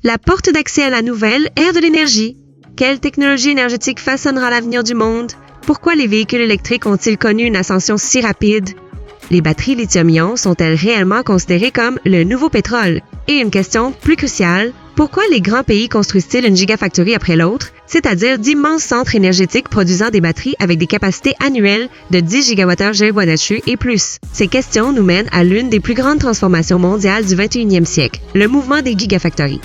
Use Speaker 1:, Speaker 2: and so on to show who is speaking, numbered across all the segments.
Speaker 1: La porte d'accès à la nouvelle ère de l'énergie. Quelle technologie énergétique façonnera l'avenir du monde? Pourquoi les véhicules électriques ont-ils connu une ascension si rapide? Les batteries lithium-ion sont-elles réellement considérées comme le nouveau pétrole? Et une question plus cruciale, pourquoi les grands pays construisent-ils une gigafactory après l'autre, c'est-à-dire d'immenses centres énergétiques produisant des batteries avec des capacités annuelles de 10 GWh et plus? Ces questions nous mènent à l'une des plus grandes transformations mondiales du 21e siècle, le mouvement des gigafactories.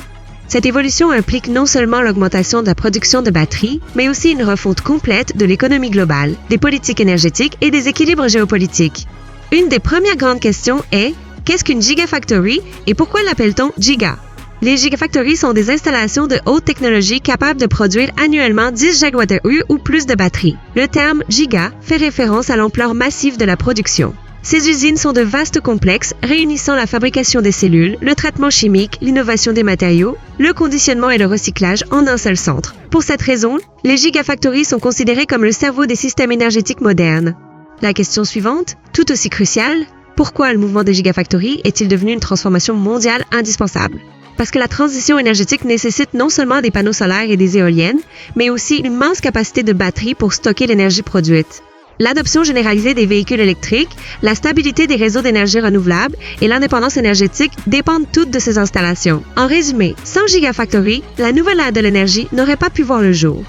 Speaker 1: Cette évolution implique non seulement l'augmentation de la production de batteries, mais aussi une refonte complète de l'économie globale, des politiques énergétiques et des équilibres géopolitiques. Une des premières grandes questions est « Qu'est-ce qu'une gigafactory et pourquoi l'appelle-t-on giga ?» Les gigafactories sont des installations de haute technologie capables de produire annuellement 10 GWh ou plus de batteries. Le terme « giga » fait référence à l'ampleur massive de la production. Ces usines sont de vastes complexes réunissant la fabrication des cellules, le traitement chimique, l'innovation des matériaux, le conditionnement et le recyclage en un seul centre. Pour cette raison, les gigafactories sont considérées comme le cerveau des systèmes énergétiques modernes. La question suivante, tout aussi cruciale, pourquoi le mouvement des gigafactories est-il devenu une transformation mondiale indispensable? Parce que la transition énergétique nécessite non seulement des panneaux solaires et des éoliennes, mais aussi une immense capacité de batterie pour stocker l'énergie produite. L'adoption généralisée des véhicules électriques, la stabilité des réseaux d'énergie renouvelable et l'indépendance énergétique dépendent toutes de ces installations. En résumé, sans gigafactory, la nouvelle ère de l'énergie n'aurait pas pu voir le jour.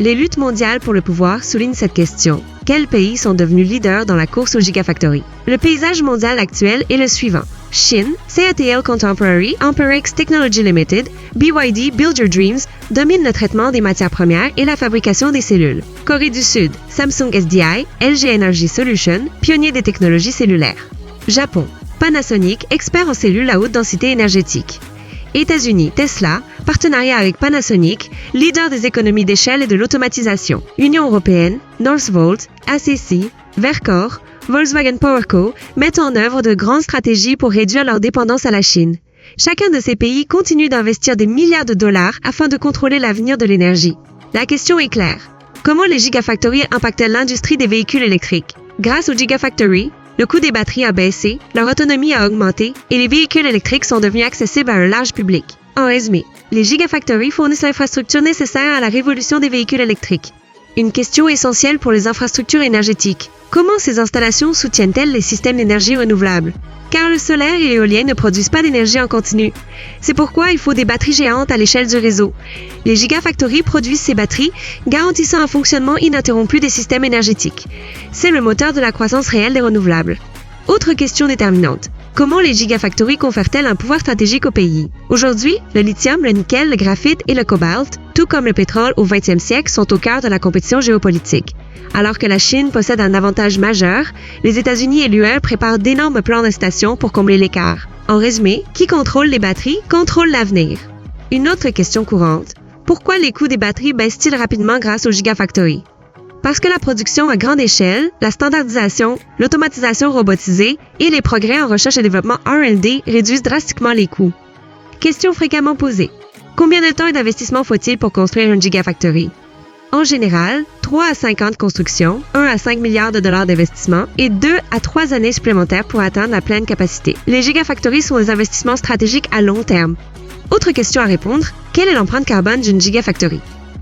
Speaker 1: Les luttes mondiales pour le pouvoir soulignent cette question. Quels pays sont devenus leaders dans la course aux gigafactories? Le paysage mondial actuel est le suivant. Chine, CATL Contemporary, Amperex Technology Limited, BYD Build Your Dreams dominent le traitement des matières premières et la fabrication des cellules. Corée du Sud, Samsung SDI, LG Energy Solution, pionnier des technologies cellulaires. Japon, Panasonic, expert en cellules à haute densité énergétique. États-Unis, Tesla, partenariat avec Panasonic, leader des économies d'échelle et de l'automatisation. Union européenne, Northvolt, ACC, Verkor, Volkswagen PowerCo mettent en œuvre de grandes stratégies pour réduire leur dépendance à la Chine. Chacun de ces pays continue d'investir des milliards de dollars afin de contrôler l'avenir de l'énergie. La question est claire. Comment les gigafactories impactent-elles l'industrie des véhicules électriques? Grâce aux gigafactories, le coût des batteries a baissé, leur autonomie a augmenté et les véhicules électriques sont devenus accessibles à un large public. En résumé, les gigafactories fournissent l'infrastructure nécessaire à la révolution des véhicules électriques. Une question essentielle pour les infrastructures énergétiques. Comment ces installations soutiennent-elles les systèmes d'énergie renouvelables? Car le solaire et l'éolien ne produisent pas d'énergie en continu. C'est pourquoi il faut des batteries géantes à l'échelle du réseau. Les gigafactories produisent ces batteries, garantissant un fonctionnement ininterrompu des systèmes énergétiques. C'est le moteur de la croissance réelle des renouvelables. Autre question déterminante. Comment les gigafactories confèrent-elles un pouvoir stratégique au pays? Aujourd'hui, le lithium, le nickel, le graphite et le cobalt, tout comme le pétrole au 20e siècle, sont au cœur de la compétition géopolitique. Alors que la Chine possède un avantage majeur, les États-Unis et l'UE préparent d'énormes plans d'incitation pour combler l'écart. En résumé, qui contrôle les batteries contrôle l'avenir. Une autre question courante. Pourquoi les coûts des batteries baissent-ils rapidement grâce aux gigafactories? Parce que la production à grande échelle, la standardisation, l'automatisation robotisée et les progrès en recherche et développement R&D réduisent drastiquement les coûts. Question fréquemment posée. Combien de temps et d'investissement faut-il pour construire une gigafactory? En général, 3 à 5 ans de construction, 1 à 5 milliards de dollars d'investissement et 2 à 3 années supplémentaires pour atteindre la pleine capacité. Les gigafactories sont des investissements stratégiques à long terme. Autre question à répondre, quelle est l'empreinte carbone d'une gigafactory?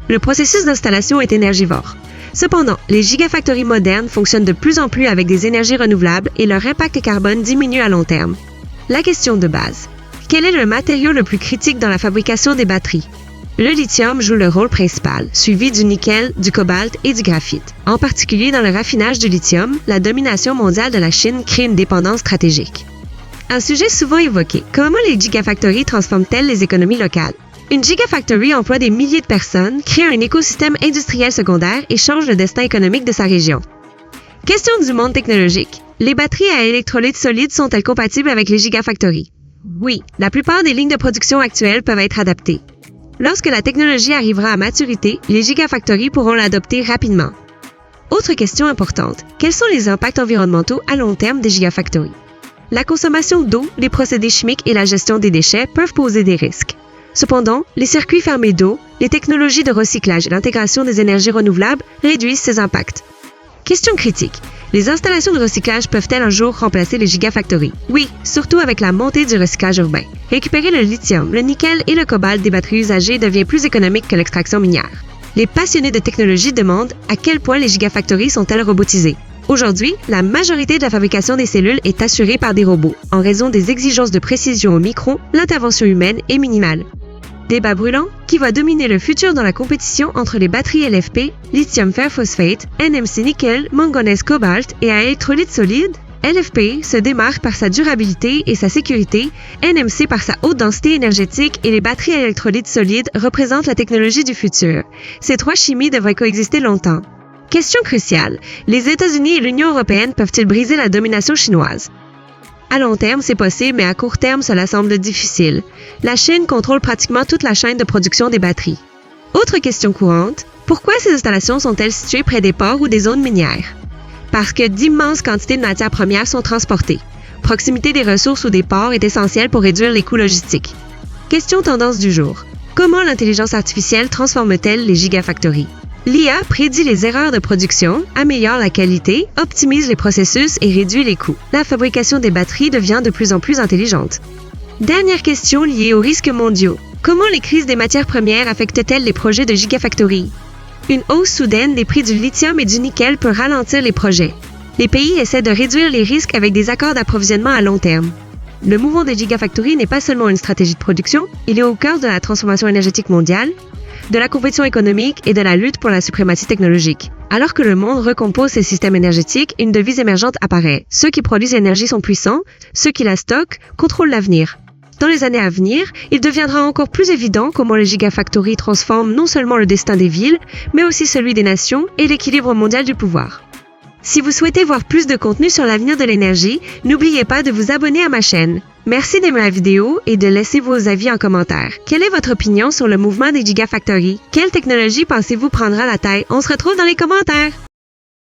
Speaker 1: Le processus d'installation est énergivore. Cependant, les gigafactories modernes fonctionnent de plus en plus avec des énergies renouvelables et leur impact carbone diminue à long terme. La question de base. Quel est le matériau le plus critique dans la fabrication des batteries? Le lithium joue le rôle principal, suivi du nickel, du cobalt et du graphite. En particulier dans le raffinage du lithium, la domination mondiale de la Chine crée une dépendance stratégique. Un sujet souvent évoqué, comment les gigafactories transforment-elles les économies locales? Une gigafactory emploie des milliers de personnes, crée un écosystème industriel secondaire et change le destin économique de sa région. Question du monde technologique. Les batteries à électrolyte solide sont-elles compatibles avec les gigafactories? Oui, la plupart des lignes de production actuelles peuvent être adaptées. Lorsque la technologie arrivera à maturité, les gigafactories pourront l'adopter rapidement. Autre question importante. Quels sont les impacts environnementaux à long terme des gigafactories? La consommation d'eau, les procédés chimiques et la gestion des déchets peuvent poser des risques. Cependant, les circuits fermés d'eau, les technologies de recyclage et l'intégration des énergies renouvelables réduisent ces impacts. Question critique. Les installations de recyclage peuvent-elles un jour remplacer les gigafactories? Oui, surtout avec la montée du recyclage urbain. Récupérer le lithium, le nickel et le cobalt des batteries usagées devient plus économique que l'extraction minière. Les passionnés de technologie demandent à quel point les gigafactories sont-elles robotisées. Aujourd'hui, la majorité de la fabrication des cellules est assurée par des robots. En raison des exigences de précision au micron, l'intervention humaine est minimale. Débat brûlant, qui va dominer le futur dans la compétition entre les batteries LFP, lithium fer phosphate, NMC nickel, manganèse cobalt et à électrolyte solide? LFP se démarque par sa durabilité et sa sécurité, NMC par sa haute densité énergétique et les batteries à électrolyte solide représentent la technologie du futur. Ces trois chimies devraient coexister longtemps. Question cruciale, les États-Unis et l'Union européenne peuvent-ils briser la domination chinoise? À long terme, c'est possible, mais à court terme, cela semble difficile. La Chine contrôle pratiquement toute la chaîne de production des batteries. Autre question courante, pourquoi ces installations sont-elles situées près des ports ou des zones minières? Parce que d'immenses quantités de matières premières sont transportées. Proximité des ressources ou des ports est essentielle pour réduire les coûts logistiques. Question tendance du jour. Comment l'intelligence artificielle transforme-t-elle les gigafactories? L'IA prédit les erreurs de production, améliore la qualité, optimise les processus et réduit les coûts. La fabrication des batteries devient de plus en plus intelligente. Dernière question liée aux risques mondiaux. Comment les crises des matières premières affectent-elles les projets de gigafactories? Une hausse soudaine des prix du lithium et du nickel peut ralentir les projets. Les pays essaient de réduire les risques avec des accords d'approvisionnement à long terme. Le mouvement des gigafactories n'est pas seulement une stratégie de production, il est au cœur de la transformation énergétique mondiale, de la compétition économique et de la lutte pour la suprématie technologique. Alors que le monde recompose ses systèmes énergétiques, une devise émergente apparaît. Ceux qui produisent l'énergie sont puissants, ceux qui la stockent contrôlent l'avenir. Dans les années à venir, il deviendra encore plus évident comment les gigafactories transforment non seulement le destin des villes, mais aussi celui des nations et l'équilibre mondial du pouvoir. Si vous souhaitez voir plus de contenu sur l'avenir de l'énergie, n'oubliez pas de vous abonner à ma chaîne. Merci d'aimer la vidéo et de laisser vos avis en commentaire. Quelle est votre opinion sur le mouvement des gigafactories? Quelle technologie pensez-vous prendra la taille? On se retrouve dans les commentaires!